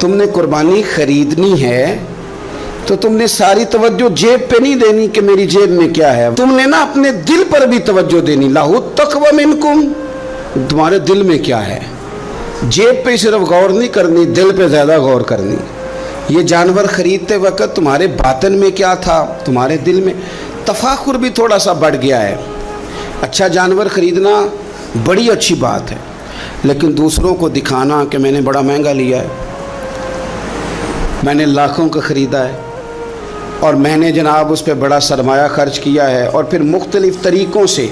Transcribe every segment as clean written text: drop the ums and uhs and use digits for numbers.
تم نے قربانی خریدنی ہے تو تم نے ساری توجہ جیب پہ نہیں دینی کہ میری جیب میں کیا ہے، تم نے نا اپنے دل پر بھی توجہ دینی. لَهُ التَّقْوَى مِنْكُمْ، تمہارے دل میں کیا ہے. جیب پہ صرف غور نہیں کرنی، دل پہ زیادہ غور کرنی. یہ جانور خریدتے وقت تمہارے باطن میں کیا تھا، تمہارے دل میں. تفاخر بھی تھوڑا سا بڑھ گیا ہے. اچھا جانور خریدنا بڑی اچھی بات ہے، لیکن دوسروں کو دکھانا کہ میں نے بڑا مہنگا لیا ہے، میں نے لاکھوں کا خریدا ہے، اور میں نے جناب اس پہ بڑا سرمایہ خرچ کیا ہے، اور پھر مختلف طریقوں سے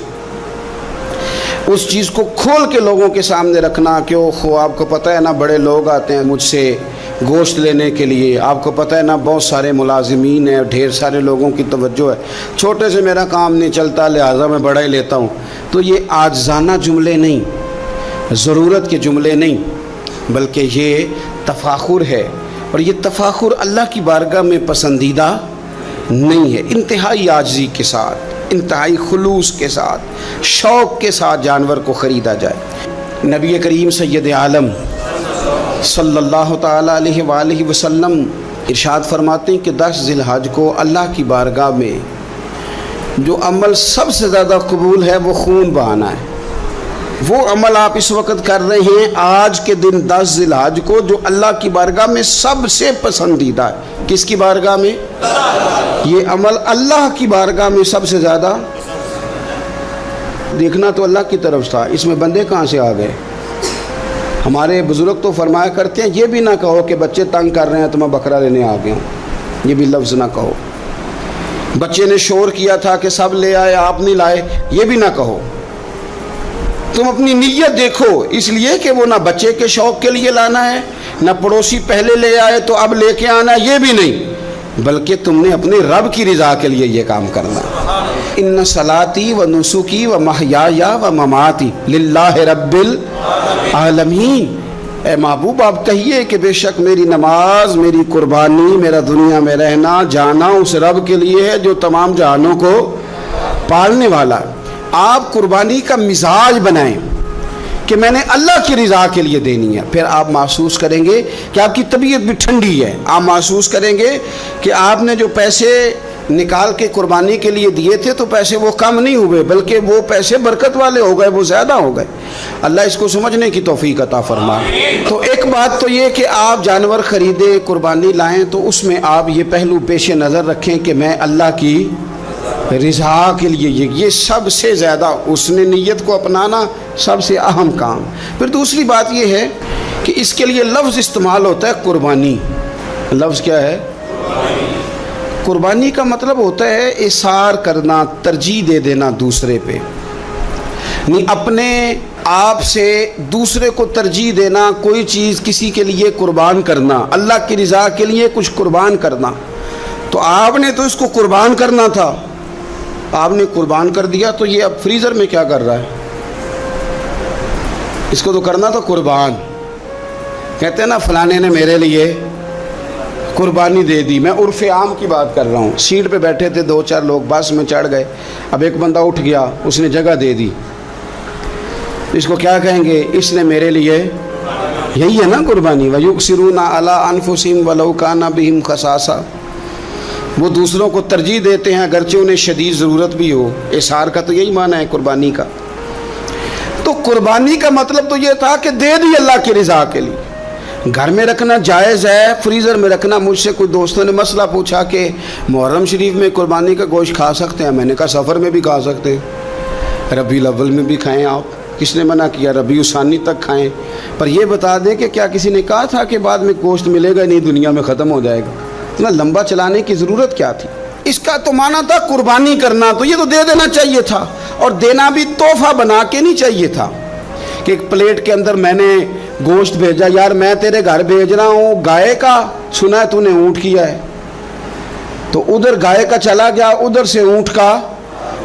اس چیز کو کھول کے لوگوں کے سامنے رکھنا کہ اوہ آپ کو پتہ ہے نا بڑے لوگ آتے ہیں مجھ سے گوشت لینے کے لیے، آپ کو پتہ ہے نا بہت سارے ملازمین ہیں، ڈھیر سارے لوگوں کی توجہ ہے، چھوٹے سے میرا کام نہیں چلتا لہٰذا میں بڑا ہی لیتا ہوں. تو یہ عاجزانہ جملے نہیں، ضرورت کے جملے نہیں، بلکہ یہ تفاخر ہے، اور یہ تفاخر اللہ کی بارگاہ میں پسندیدہ نہیں ہے. انتہائی عاجزی کے ساتھ، انتہائی خلوص کے ساتھ، شوق کے ساتھ جانور کو خریدا جائے. نبی کریم سید عالم صلی اللہ تعالیٰ علیہ وآلہ وسلم ارشاد فرماتے ہیں کہ 10 ذی الحج کو اللہ کی بارگاہ میں جو عمل سب سے زیادہ قبول ہے وہ خون بہانا ہے. وہ عمل آپ اس وقت کر رہے ہیں آج کے دن 10 ذی الحج کو، جو اللہ کی بارگاہ میں سب سے پسندیدہ ہے. کس کی بارگاہ میں؟ یہ عمل اللہ کی بارگاہ میں سب سے زیادہ. دیکھنا تو اللہ کی طرف تھا، اس میں بندے کہاں سے آ گئے؟ ہمارے بزرگ تو فرمایا کرتے ہیں یہ بھی نہ کہو کہ بچے تنگ کر رہے ہیں تو میں بکرا لینے آ گیا ہوں، یہ بھی لفظ نہ کہو. بچے نے شور کیا تھا کہ سب لے آئے آپ نہیں لائے، یہ بھی نہ کہو. تم اپنی نیت دیکھو، اس لیے کہ وہ نہ بچے کے شوق کے لیے لانا ہے، نہ پڑوسی پہلے لے آئے تو اب لے کے آنا، یہ بھی نہیں، بلکہ تم نے اپنے رب کی رضا کے لیے یہ کام کرنا. ان صلاتی و نسکی و محیایا و مماتی للہ رب العالمین. اے محبوب آپ کہیے کہ بے شک میری نماز، میری قربانی، میرا دنیا میں رہنا جانا اس رب کے لیے ہے جو تمام جہانوں کو پالنے والا ہے. آپ قربانی کا مزاج بنائیں کہ میں نے اللہ کی رضا کے لیے دینی ہے. پھر آپ محسوس کریں گے کہ آپ کی طبیعت بھی ٹھنڈی ہے. آپ محسوس کریں گے کہ آپ نے جو پیسے نکال کے قربانی کے لیے دیے تھے تو پیسے وہ کم نہیں ہوئے، بلکہ وہ پیسے برکت والے ہو گئے، وہ زیادہ ہو گئے. اللہ اس کو سمجھنے کی توفیق عطا فرمائے. تو ایک بات تو یہ کہ آپ جانور خریدیں، قربانی لائیں، تو اس میں آپ یہ پہلو پیش نظر رکھیں کہ میں اللہ کی رضا کے لیے، یہ سب سے زیادہ اس نے نیت کو اپنانا سب سے اہم کام. پھر دوسری بات یہ ہے کہ اس کے لیے لفظ استعمال ہوتا ہے قربانی. لفظ کیا ہے؟ قربانی کا مطلب ہوتا ہے اثار کرنا، ترجیح دے دینا دوسرے پہ، نہیں اپنے آپ سے دوسرے کو ترجیح دینا، کوئی چیز کسی کے لیے قربان کرنا، اللہ کی رضا کے لیے کچھ قربان کرنا. تو آپ نے تو اس کو قربان کرنا تھا، آپ نے قربان کر دیا، تو یہ اب فریزر میں کیا کر رہا ہے؟ اس کو تو کرنا تو قربان. کہتے ہیں نا فلانے نے میرے لیے قربانی دے دی. میں عرف عام کی بات کر رہا ہوں. سیٹ پہ بیٹھے تھے 2-4 لوگ، بس میں چڑھ گئے، اب ایک بندہ اٹھ گیا، اس نے جگہ دے دی. اس کو کیا کہیں گے؟ اس نے میرے لیے، یہی ہے نا قربانی. وَيُؤْثِرُونَ عَلَىٰ أَنفُسِهِمْ وَلَوْ كَانَ بِهِمْ خَصَاصَةٌ. وہ دوسروں کو ترجیح دیتے ہیں اگرچہ انہیں شدید ضرورت بھی ہو. اثار کا تو یہی معنی ہے قربانی کا. تو قربانی کا مطلب تو یہ تھا کہ دے دی اللہ کی رضا کے لیے. گھر میں رکھنا جائز ہے، فریزر میں رکھنا. مجھ سے کوئی دوستوں نے مسئلہ پوچھا کہ محرم شریف میں قربانی کا گوشت کھا سکتے ہیں؟ میں نے کہا سفر میں بھی کھا سکتے ہیں، ربیع الاول میں بھی کھائیں. آپ کس نے منع کیا؟ ربیع الثانی تک کھائیں. پر یہ بتا دیں کہ کیا کسی نے کہا تھا کہ بعد میں گوشت ملے گا نہیں، دنیا میں ختم ہو جائے گا؟ اتنا لمبا چلانے کی ضرورت کیا تھی؟ اس کا تو معنی تھا قربانی کرنا. تو یہ تو دے دینا چاہیے تھا، اور دینا بھی تحفہ بنا کے نہیں چاہیے تھا کہ ایک پلیٹ کے اندر میں نے گوشت بھیجا. یار میں تیرے گھر بھیج رہا ہوں گائے کا، سنا ہے تو نے اونٹ کیا ہے، تو ادھر گائے کا چلا گیا، ادھر سے اونٹ کا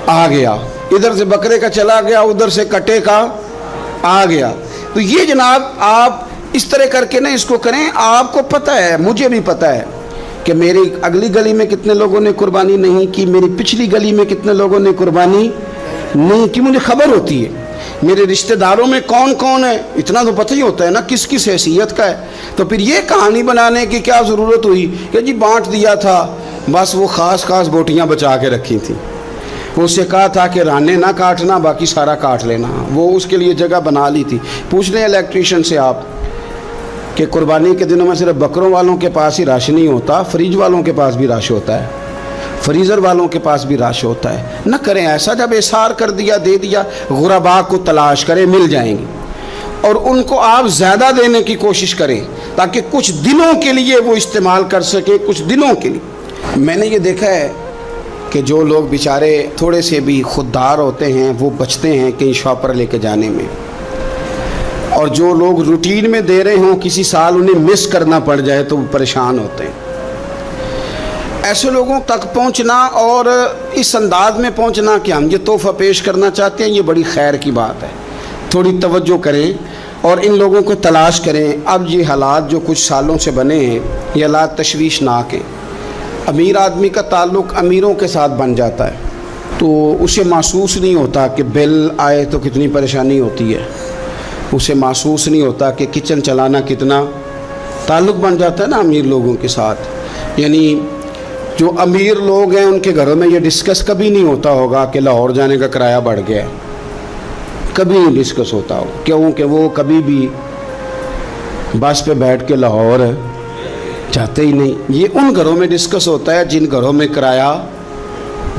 آ گیا، ادھر سے بکرے کا چلا گیا، ادھر سے کٹے کا آ گیا. تو یہ جناب آپ اس طرح کر کے نا اس کو کریں. آپ کو پتہ ہے، مجھے بھی پتہ ہے کہ میری اگلی گلی میں کتنے لوگوں نے قربانی نہیں کی، میری پچھلی گلی میں کتنے لوگوں نے قربانی نہیں کی. مجھے خبر ہوتی ہے मेरे रिश्तेदारों में कौन कौन है, इतना तो पता ही होता है ना किस किस हैसियत का है। तो फिर ये कहानी बनाने की क्या ज़रूरत हुई कि जी बांट दिया था, बस वो ख़ास ख़ास बोटियाँ बचा के रखी थी। उससे कहा था कि राने ना काटना, बाकी सारा काट लेना, वो उसके लिए जगह बना ली थी। पूछ लें इलेक्ट्रीशियन से आप कि कुर्बानी के दिनों में सिर्फ बकरों वालों के पास ही रश नहीं होता, फ्रिज वालों के पास भी रश होता है, फ्रीज़र वालों के पास भी रश होता है। न करें ऐसा, जब एसार कर दिया दे दिया, गुरबा को तलाश करें, मिल जाएंगे, और उनको आप ज़्यादा देने की कोशिश करें ताकि कुछ दिनों के लिए वो इस्तेमाल कर सके, कुछ दिनों के लिए। मैंने ये देखा है कि जो लोग बेचारे थोड़े से भी खुददार होते हैं वो बचते हैं कहीं शॉपर लेके जाने में, और जो लोग रूटीन में दे रहे हों किसी साल उन्हें मिस करना पड़ जाए तो वो परेशान होते हैं। ऐसे लोगों तक पहुंचना और इस अंदाज में पहुंचना कि हम ये तोहफ़ा पेश करना चाहते हैं, ये बड़ी खैर की बात है। थोड़ी तवज्जो करें और इन लोगों को तलाश करें। अब ये हालात जो कुछ सालों से बने हैं, ये हालात तशवीशनाक हैं। अमीर आदमी का ताल्लुक़ अमीरों के साथ बन जाता है तो उसे महसूस नहीं होता कि बिल आए तो कितनी परेशानी होती है, उसे महसूस नहीं होता कि किचन चलाना कितना, ताल्लुक़ बन जाता है ना अमीर लोगों के साथ। यानी जो अमीर लोग हैं उनके घरों में ये डिस्कस कभी नहीं होता होगा कि लाहौर जाने का किराया बढ़ गया, कभी नहीं डिस्कस होता हो, क्योंकि वो कभी भी बस पे बैठ के लाहौर जाते ही नहीं। ये उन घरों में डिस्कस होता है जिन घरों में किराया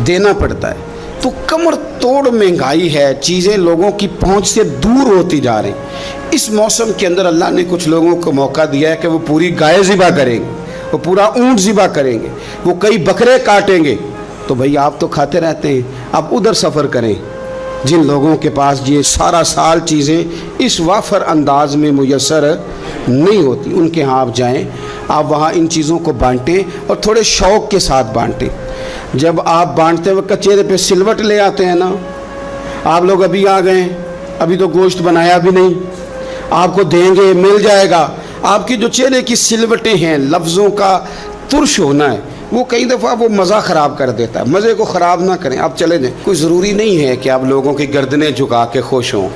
देना पड़ता है। तो कमर तोड़ महंगाई है, चीज़ें लोगों की पहुंच से दूर होती जा रही। इस मौसम के अंदर अल्लाह ने कुछ लोगों को मौका दिया है कि वो पूरी गाय ज़िबा करेंगे, वो पूरा ऊँट ज़िबा करेंगे, वो कई बकरे काटेंगे। तो भाई आप तो खाते रहते हैं, आप उधर सफ़र करें जिन लोगों के पास ये सारा साल चीज़ें इस वाफर अंदाज में मुयस्सर नहीं होती, उनके यहाँ आप जाएं, आप वहाँ इन चीज़ों को बांटें और थोड़े शौक़ के साथ बांटें। जब आप बांटते वक्त चेहरे पे सिलवट ले आते हैं ना, आप लोग अभी आ गए, अभी तो गोश्त बनाया भी नहीं, आपको देंगे मिल जाएगा, आपकी जो चेहरे की सिलवटें हैं, लफ्ज़ों का तुर्श होना है, वो कई दफ़ा वो मज़ा ख़राब कर देता है। मज़े को ख़राब ना करें, आप चले जाएं। कोई ज़रूरी नहीं है कि आप लोगों की गर्दनें झुका के खुश हों।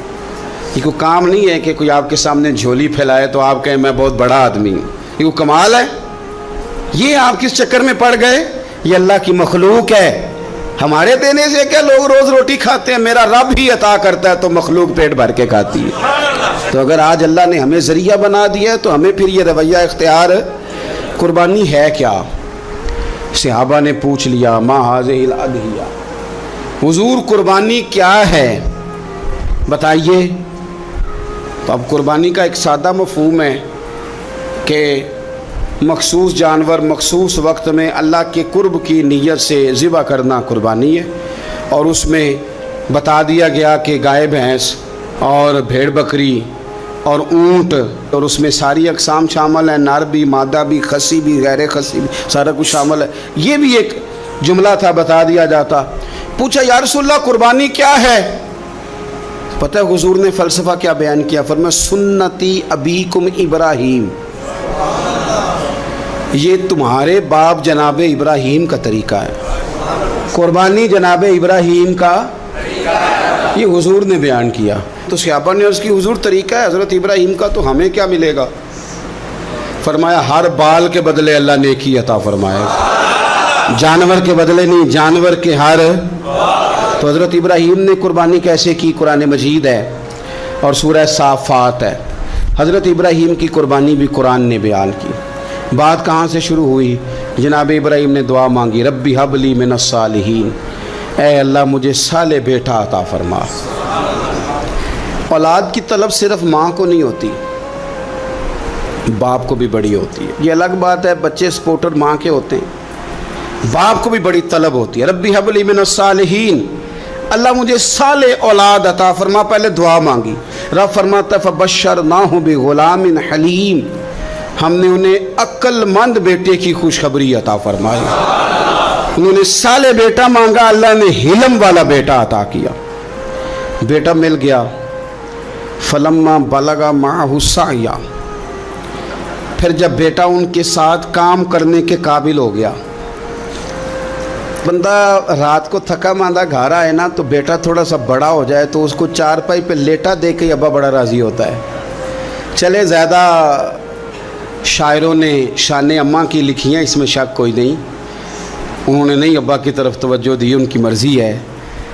ये कोई काम नहीं है कि कोई आपके सामने झोली फैलाए तो आप कहें मैं बहुत बड़ा आदमी हूँ। ये कोई कमाल है? ये आप किस चक्कर में पड़ गए? ये अल्लाह की मखलूक है। हमारे देने से क्या लोग रोज़ रोटी खाते हैं? मेरा रब ही अता करता है तो मखलूक पेट भर के खाती है। तो अगर आज अल्लाह ने हमें ज़रिया बना दिया है तो हमें फिर ये रवैया इख्तियार, कुर्बानी है क्या? सहाबा ने पूछ लिया, मा हाज़िहिल अदहिया, हुजूर कुर्बानी क्या है बताइए। तो अब कुर्बानी का एक सादा मफ़हूम है कि मखसूस जानवर मखसूस वक्त में अल्लाह के कुर्ब की नीयत से ज़िबा करना कुर्बानी है। और उसमें बता दिया गया कि गाय भैंस और भेड़ बकरी और ऊँट, और उसमें सारी अक़साम शामिल है, नर भी मादा भी, खसी भी गैर खसी भी, सारा कुछ शामिल है। ये भी एक जुमला था, बता दिया जाता। पूछा या रसूलल्लाह कुर्बानी क्या है? पता है हुजूर ने फ़लसफ़ा क्या बयान किया? फरमाया सुन्नती अबीकुम इब्राहीम, ये तुम्हारे बाप जनाब इब्राहीम का तरीका है। कुर्बानी जनाब इब्राहीम का ये हुजूर ने बयान किया। तो सहाबा ने उसकी हुजूर तरीका है हज़रत इब्राहीम का, तो हमें क्या मिलेगा? फरमाया हर बाल के बदले अल्लाह नेकी अता फरमाएगा, जानवर के बदले नहीं, जानवर के हर। तो हज़रत इब्राहीम ने कुर्बानी कैसे की? कुरान मजीद है और सूरह साफ़ात है। हज़रत इब्राहीम की कुर्बानी भी कुरान ने बयान की। बात कहाँ से शुरू हुई? जनाब इब्राहीम ने दुआ मांगी, रब्बी हबली मिनस सालिहीन, ऐ अल्लाह मुझे साले बेटा अता फरमा। औलाद की तलब सिर्फ माँ को नहीं होती, बाप को भी बड़ी होती है। ये अलग बात है, बच्चे सपोर्टर माँ के होते हैं, बाप को भी बड़ी तलब होती है। रब्बी हबली मिनस सालिहीन, अल्लाह मुझे साले औलाद अता फरमा। पहले दुआ मांगी, रब फरमाता फबश्शरनाहु बिग़ुलामिन हलीम, हमने उन्हें अक्लमंद बेटे की खुशखबरी अता फरमाई। उन्होंने साले बेटा मांगा, अल्लाह ने हिलम वाला बेटा अता किया। बेटा मिल गया। फलम्मा बलगा माहु साया, फिर जब बेटा उनके साथ काम करने के काबिल हो गया, बंदा रात को थका मांदा घर आए ना तो बेटा थोड़ा सा बड़ा हो जाए तो उसको चारपाई पे लेटा दे के अब्बा बड़ा राज़ी होता है। चले ज़्यादा शायरों ने शान अम्मा की लिखी हैं, इसमें शक कोई नहीं, उन्होंने नहीं अब्बा की तरफ तवज्जो दी, उनकी मर्ज़ी है।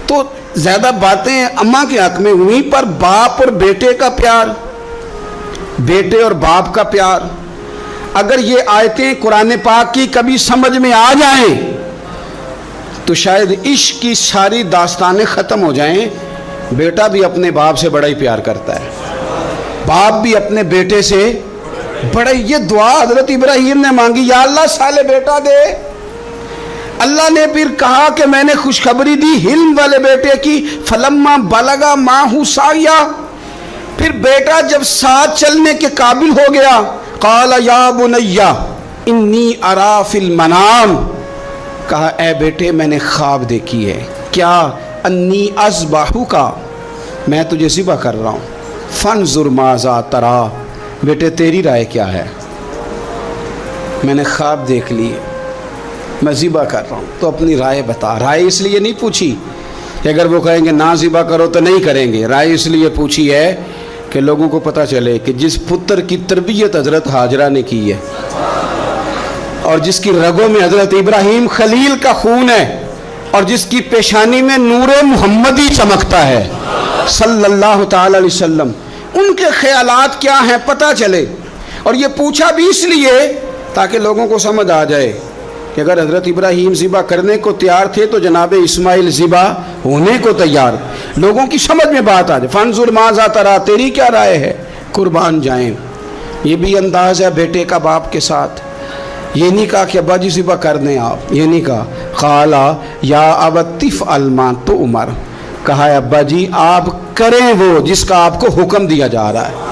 तो ज़्यादा बातें अम्मा के हक़ में हुई, पर बाप और बेटे का प्यार, बेटे और बाप का प्यार, अगर ये आयतें कुरान पाक की कभी समझ में आ जाएं तो शायद इश्क की सारी दास्तानें ख़त्म हो जाएं। बेटा भी अपने बाप से बड़ा ही प्यार करता है, बाप भी अपने बेटे से बड़ा। ये दुआ हज़रत इब्राहीम ने मांगी, या अल्लाह साले बेटा दे। अल्लाह ने फिर कहा कि मैंने खुशखबरी दी हिल्म वाले बेटे की, फलम्मा बलगा माहू साया, फिर बेटा जब साथ चलने के काबिल हो गया, काला या बुनैया इन्नी अरा फिल मनाम, कहा ए बेटे मैंने ख्वाब देखी है, क्या, अन्नी अज़बाहु का, मैं तुझे ज़िबा कर रहा हूँ, फंजुर माज़ा तरा, बेटे तेरी राय क्या है, मैंने ख्वाब देख ली, मैं ज़िबा कर रहा हूँ, तो अपनी राय बता। राय इसलिए नहीं पूछी कि अगर वो कहेंगे ना ज़िबा करो तो नहीं करेंगे, राय इसलिए पूछी है कि लोगों को पता चले कि जिस पुत्र की तरबियत हज़रत हाजरा ने की है और जिसकी रगों में हज़रत इब्राहीम खलील का खून है और जिसकी पेशानी में नूरे मुहम्मदी चमकता है सल्लल्लाहु ताला अलैहि वसल्लम, उनके ख्यालात क्या हैं पता चले। और ये पूछा भी इसलिए ताकि लोगों को समझ आ जाए कि अगर हज़रत इब्राहीम ज़िबा करने को तैयार थे तो जनाब इस्माइल ज़िबा होने को तैयार, लोगों की समझ में बात आ जाए। फंजुर माज़ा तरा, तेरी क्या राय है, कुर्बान जाएं। ये भी अंदाज़ है बेटे का बाप के साथ। ये नहीं कहा कि अब्बा जी ज़िबा कर दें आप, ये नहीं कहा। क़ाला या अबतिफ़ अलमा तो उमर, कहा है अब्बा जी आप करें वो जिसका आपको हुक्म दिया जा रहा है।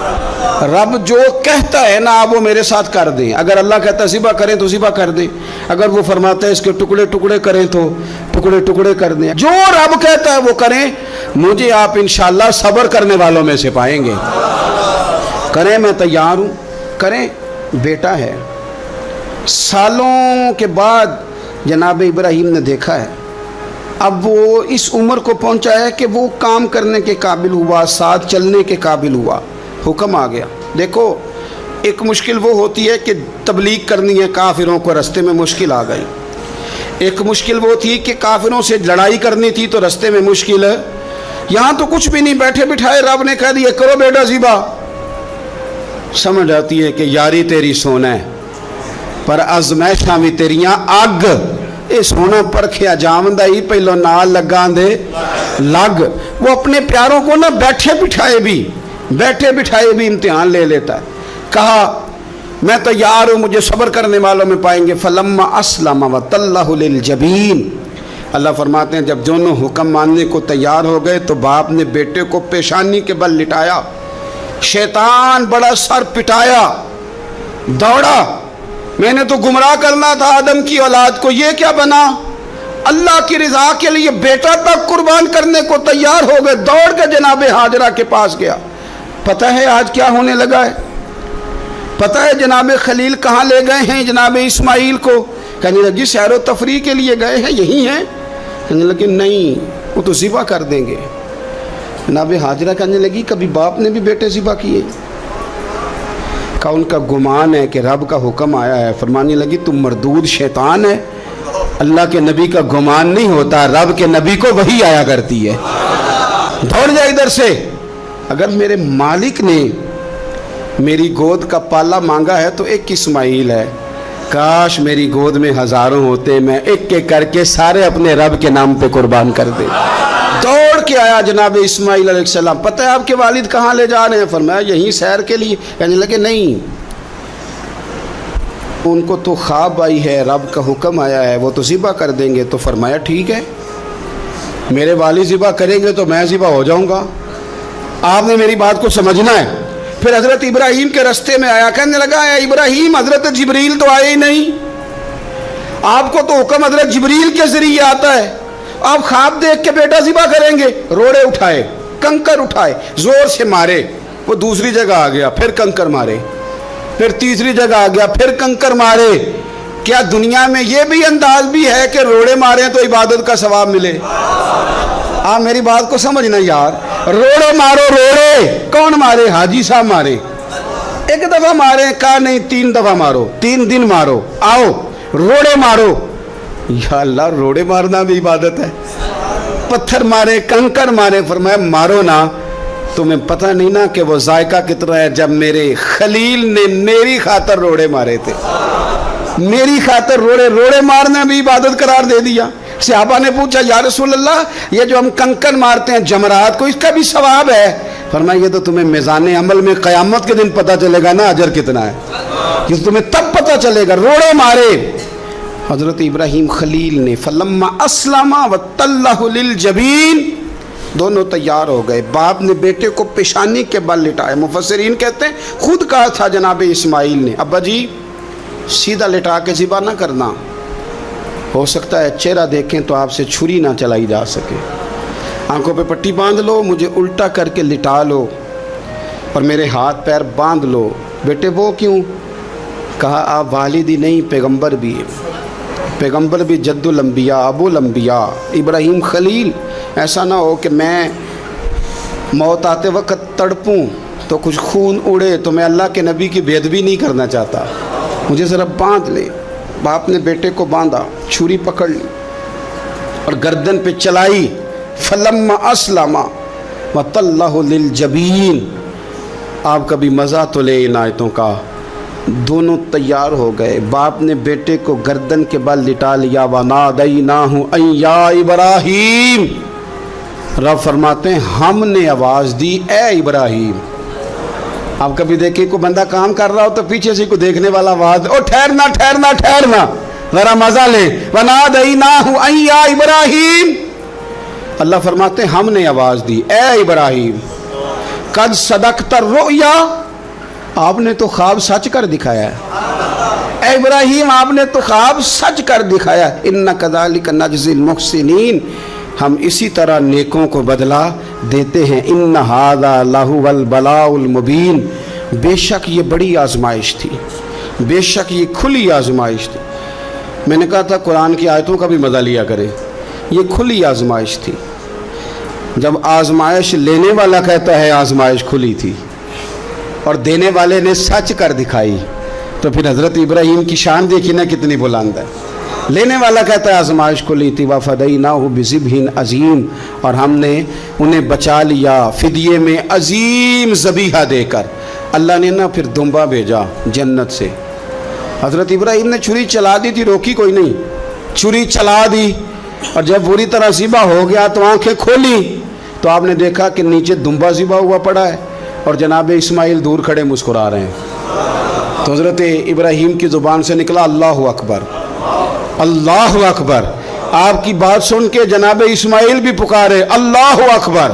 रब जो कहता है ना आप वो मेरे साथ कर दें। अगर अल्लाह कहता है ज़िबा करें तो ज़िबा कर दें, अगर वो फरमाता है इसके टुकड़े टुकड़े करें तो टुकड़े टुकड़े कर दें। जो रब कहता है वो करें, मुझे आप इंशाअल्लाह सब्र करने वालों में से पाएंगे। करें, मैं तैयार हूँ, करें। बेटा है, सालों के बाद जनाब इब्राहीम ने देखा है, अब वो इस उम्र को पहुँचा है कि वो काम करने के काबिल हुआ, साथ चलने के काबिल हुआ, हुक्म आ गया। देखो एक मुश्किल वो होती है कि तबलीग करनी है, काफिरों को रास्ते में मुश्किल आ गई। एक मुश्किल वो थी कि काफिरों से लड़ाई करनी थी तो रास्ते में मुश्किल है। यहाँ तो कुछ भी नहीं, बैठे बिठाए रब ने कह दिया करो बेटा ज़िबा। समझ आती है कि यारी तेरी सोना है पर अज़मैशां भी तेरियां अग, ये सोना परखिया जामदा ही पहलों नाल लगा दे लग। वो अपने प्यारों को ना बैठे बिठाए भी इम्तिहान ले लेता है। कहा मैं तैयार हूँ, मुझे सब्र करने वालों में पाएंगे। फलम्मा अस्लम व तल्लहु लिल जबीन, अल्लाह फरमाते हैं जब दोनों हुक्म मानने को तैयार हो गए तो बाप ने बेटे को पेशानी के बल लिटाया। शैतान बड़ा सर पिटाया, दौड़ा, मैंने तो गुमराह करना था आदम की औलाद को, ये क्या बना। अल्लाह की रज़ा के लिए बेटा तक कुर्बान करने को तैयार हो गए। दौड़ के जनाब हाजरा के पास गया। पता है आज क्या होने लगा है, पता है जनाब खलील कहाँ ले गए हैं जनाब इस्माइल को। कहने लगी सैर व तफरीह के लिए गए हैं, यही हैं। कहने लगे नहीं, वो तो ज़िबा कर देंगे। जनाब हाजरा कहने लगी कभी बाप ने भी बेटे ज़िबा किए? का उनका गुमान है कि रब का हुक्म आया है। फरमाने लगी तुम मरदूद शैतान है, अल्लाह के नबी का गुमान नहीं होता, रब के नबी को वही आया करती है। दौड़ जा इधर से। अगर मेरे मालिक ने मेरी गोद का पाला मांगा है तो एक इस्माइल है, काश मेरी गोद में हज़ारों होते, मैं एक एक करके सारे अपने रब के नाम पे कुर्बान कर दे। दौड़ के आया जनाब इस्माइल अलैहिस्सलाम। पता है आपके वालिद कहाँ ले जा रहे हैं? फरमाया यहीं सैर के लिए। कहने लगे नहीं, उनको तो ख्वाब आई है, रब का हुक्म आया है, वो तो ज़िबा कर देंगे। तो फरमाया ठीक है, मेरे वालिद ज़िबा करेंगे तो मैं ज़िबा हो जाऊँगा, आपने मेरी बात को समझना है। फिर हज़रत इब्राहीम के रास्ते में आया, कहने लगा इब्राहीम हज़रत जिब्रील तो आए ही नहीं, आपको तो हुक्म हज़रत जिब्रील के ज़रिए आता है, आप ख्वाब देख के बेटा ज़िबा करेंगे। रोड़े उठाए, कंकर उठाए, ज़ोर से मारे, वो दूसरी जगह आ गया, फिर कंकर मारे, फिर तीसरी जगह आ गया, फिर कंकर मारे। کیا دنیا میں یہ بھی انداز بھی ہے کہ روڑے ماریں تو عبادت کا ثواب ملے؟ آپ میری بات کو سمجھنا یار، روڑے مارو روڑے، کون مارے؟ حاجی صاحب مارے، ایک دفعہ مارے، کہا نہیں 3 دفعہ مارو، 3 دن مارو، آؤ روڑے مارو۔ یا اللہ، روڑے مارنا بھی عبادت ہے؟ پتھر مارے، کنکر مارے، فرمایا مارو نا، تمہیں پتہ نہیں نا کہ وہ ذائقہ کتنا ہے جب میرے خلیل نے میری خاطر روڑے مارے تھے، میری خاطر روڑے مارنا بھی عبادت قرار دے دیا۔ صحابہ نے پوچھا یا رسول اللہ، یہ جو ہم کنکر مارتے ہیں جمرات کو، اس کا بھی ثواب ہے؟ فرمایا یہ تو تمہیں میزان عمل میں قیامت کے دن پتہ چلے گا نا اجر کتنا ہے، یہ تمہیں تب پتہ چلے گا۔ روڑے مارے حضرت ابراہیم خلیل نے، فلما اسلم وتلہ للجبین، دونوں تیار ہو گئے، باپ نے بیٹے کو پیشانی کے بل لٹایا۔ مفسرین کہتے ہیں خود کہا تھا جناب اسماعیل نے، ابا جی سیدھا لٹا کے ذبح نہ کرنا، ہو سکتا ہے چہرہ دیکھیں تو آپ سے چھری نہ چلائی جا سکے، آنکھوں پہ پٹی باندھ لو، مجھے الٹا کر کے لٹا لو اور میرے ہاتھ پیر باندھ لو۔ بیٹے وہ کیوں؟ کہا آپ والد ہی نہیں پیغمبر بھی، پیغمبر بھی جد الانبیاء ابو الانبیاء ابراہیم خلیل، ایسا نہ ہو کہ میں موت آتے وقت تڑپوں تو کچھ خون اڑے تو میں اللہ کے نبی کی بے ادبی نہیں کرنا چاہتا، مجھے ذرا باندھ لے۔ باپ نے بیٹے کو باندھا، چھری پکڑ لی اور گردن پہ چلائی، فلما اسلم وتلہ للجبین۔ آپ کبھی مزہ تو لے ان آیتوں کا۔ دونوں تیار ہو گئے، باپ نے بیٹے کو گردن کے بل لٹا لیا، وَنَادَيْنَاهُ أَن يَا إِبْرَاهِيمُ، رب فرماتے ہیں ہم نے آواز دی اے ابراہیم۔ آپ کبھی دیکھیں کوئی بندہ کام کر رہا ہو تو پیچھے سے کوئی دیکھنے والا آواز، او ٹھہرنا ٹھہرنا ٹھہرنا، ذرا مزہ لے، وَنَادَيْنَاهُ أَن يَا إِبْرَاهِيمُ، اللہ فرماتے ہیں ہم نے آواز دی اے ابراہیم، قد صدقت الرؤیا، آپ نے تو خواب سچ کر دکھایا ہے، اے ابراہیم آپ نے تو خواب سچ کر دکھایا، اِنَّا كَذَلِكَ نَجْزِي الْمُحْسِنِينَ، ہم اسی طرح نیکوں کو بدلہ دیتے ہیں، اِنَّ هَذَا لَهُوَ الْبَلَاءُ الْمُبِينُ، بے شک یہ بڑی آزمائش تھی، بے شک یہ کھلی آزمائش تھی۔ میں نے کہا تھا قرآن کی آیتوں کا بھی مزہ لیا کرے، یہ کھلی آزمائش تھی۔ جب آزمائش لینے والا کہتا ہے آزمائش کھلی تھی اور دینے والے نے سچ کر دکھائی، تو پھر حضرت ابراہیم کی شان دیکھی نا کتنی بلند ہے۔ لینے والا کہتا ہے آزمائش کھلی تھی، وَفَدَيْنَاهُ بِذِبْحٍ عَظِيمٍ، اور ہم نے انہیں بچا لیا فدیے میں عظیم ذبیحہ دے کر۔ اللہ نے نا پھر دمبا بھیجا جنت سے، حضرت ابراہیم نے چھری چلا دی تھی، روکی کوئی نہیں، چھری چلا دی، اور جب پوری طرح ذبح ہو گیا تو آنکھیں کھولی تو آپ نے دیکھا کہ نیچے دمبا ذبح ہوا پڑا ہے اور جناب اسماعیل دور کھڑے مسکرا رہے ہیں۔ تو حضرت ابراہیم کی زبان سے نکلا اللہ اکبر، اللہ اکبر۔ آپ کی بات سن کے جناب اسماعیل بھی پکارے اللہ اکبر،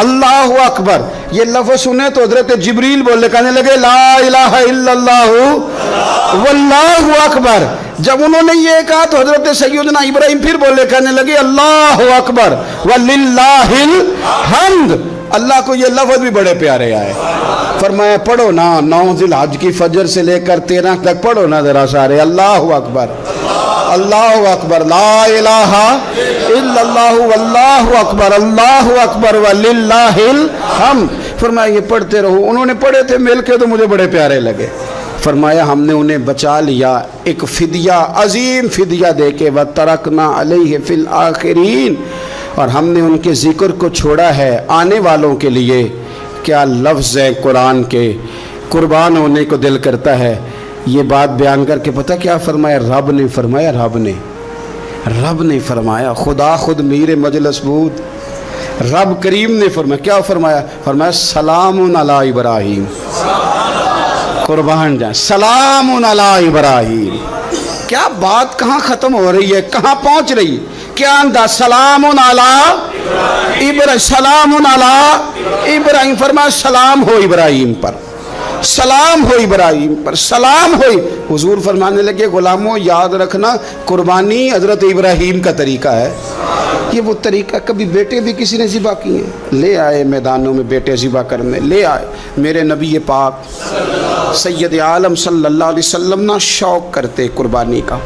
اللہ اکبر۔ یہ لفظ سنے تو حضرت جبریل بولے، کہنے لگے لا الہ الا اللہ واللہ اکبر۔ جب انہوں نے یہ کہا تو حضرت سیدنا ابراہیم پھر بولے، کہنے لگے اللہ اکبر وللہ الحمد۔ اللہ کو یہ لفظ بھی بڑے پیارے آئے، فرمایا پڑھو نا 9 ذی الحج کی فجر سے لے کر 13 تک پڑھو نا ذرا سارے، اللہ اکبر اللہ اکبر، لا الہ الا اللہ واللہ اکبر، اللہ اکبر وللہ الحمد۔ فرمایا یہ پڑھتے رہو۔ انہوں نے پڑھے تھے مل کے تو مجھے بڑے پیارے لگے۔ فرمایا ہم نے انہیں بچا لیا ایک فدیہ، عظیم فدیہ دے کے، وَتَرَكْنَا عَلَيْهِ فِي الْآخِرِينَ، اور ہم نے ان کے ذکر کو چھوڑا ہے آنے والوں کے لیے۔ کیا لفظ ہے قرآن کے، قربان ہونے کو دل کرتا ہے۔ یہ بات بیان کر کے پتہ کیا فرمایا؟ رب نے فرمایا، رب نے فرمایا، خدا خود میر مجلس بود، رب کریم نے فرمایا، کیا فرمایا؟ فرمایا سلام علی ابراہیم، قربان جائیں، سلام علی ابراہیم۔ کیا بات کہاں ختم ہو رہی ہے، کہاں پہنچ رہی ہے؟ کیا انداز؟ سلام علی ابراہیم، سلام علی ابراہیم، فرمایا سلام ہو ابراہیم پر، सलाम हो इब्राहिम पर, सलाम हो। हुजूर फरमाने लगे गुलामों याद रखना कुर्बानी हजरत इब्राहिम का तरीका है। ये वो तरीका, कभी बेटे भी किसी ने ज़िबा किए, ले आए मैदानों में बेटे ज़िबा करने, ले आए। मेरे नबी पाक सैयद आलम सल्लल्लाहु अलैहि वसल्लम ना शौक़ करते कुर्बानी का।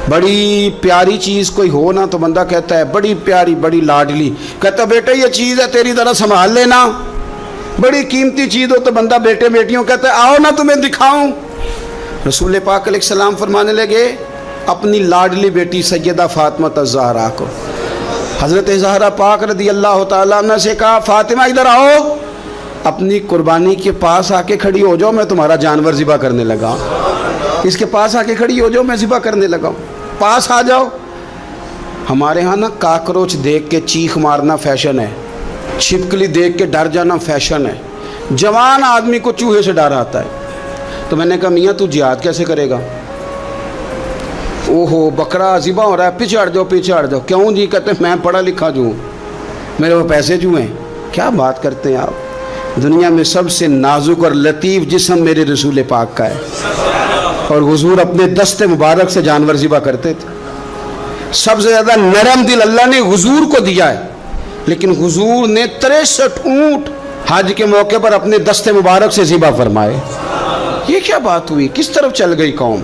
बड़ी प्यारी चीज़ कोई हो ना तो बंदा कहता है बड़ी प्यारी बड़ी लाडली, कहता बेटे ये चीज़ है तेरी तरह संभाल लेना। बड़ी कीमती चीज़ हो तो बंदा बेटे बेटियों कहता है आओ ना तुम्हें दिखाऊं। रसूल पाक अलैहिस्सलाम फरमाने लगे अपनी लाडली बेटी सैयदा फातिमा ज़हरा को, हज़रत ज़हरा पाक रज़ी अल्लाह ताला अन्हा से कहा फातिमा इधर आओ, अपनी कुर्बानी के पास आके खड़ी हो जाओ, मैं तुम्हारा जानवर ज़िबा करने लगा। इसके पास आके खड़ी हो जाओ, मैं ज़िबा करने लगा, पास आ जाओ। हमारे यहाँ ना काकरोच देख के चीख मारना फैशन है, छिपकली देख के डर जाना फैशन है। जवान आदमी को चूहे से डर आता है। तो मैंने कहा मियाँ तू जिहाद कैसे करेगा? ओहो बकरा ज़िबा हो रहा है, पीछे हट जाओ पीछे हट जाओ। क्यों जी? कहते हैं मैं पढ़ा लिखा जो हूँ, मेरे वो पैसे जो हैं। क्या बात करते हैं आप? दुनिया में सबसे नाजुक और लतीफ़ जिस्म मेरे रसूल पाक का है, और हुजूर अपने दस्ते मुबारक से जानवर ज़िबा करते थे। सबसे ज़्यादा नरम दिल अल्लाह ने हुजूर को दिया है, लेकिन हुजूर ने 63 ऊँट हज के मौके पर अपने दस्ते मुबारक से ज़िबा फरमाए। ये क्या बात हुई? किस तरफ चल गई कौम?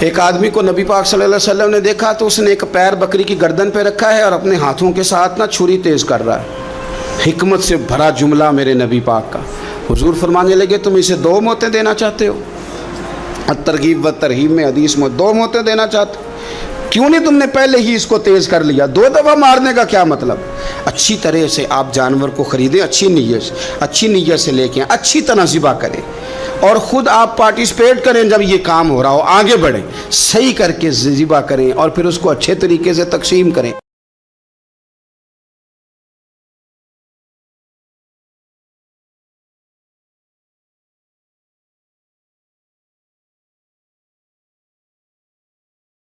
एक आदमी को नबी पाक सल्लल्लाहु अलैहि वसल्लम ने देखा तो उसने एक पैर बकरी की गर्दन पे रखा है और अपने हाथों के साथ ना छुरी तेज़ कर रहा है। हिकमत से भरा जुमला मेरे नबी पाक का। हुजूर फरमाने लगे तुम इसे 2 मौतें देना चाहते हो? तरगीब व तरहीब में हदीस में 2 मौतें देना चाहते हो? क्यों नहीं तुमने पहले ही इसको तेज़ कर लिया? 2 दफ़ा मारने का क्या मतलब? अच्छी तरह से आप जानवर को ख़रीदें, अच्छी नीयत से लेके अच्छी तरह ज़िबा करें, और ख़ुद आप पार्टिसिपेट करें। जब ये काम हो रहा हो आगे बढ़ें, सही करके ज़िबा करें और फिर उसको अच्छे तरीके से तकसीम करें।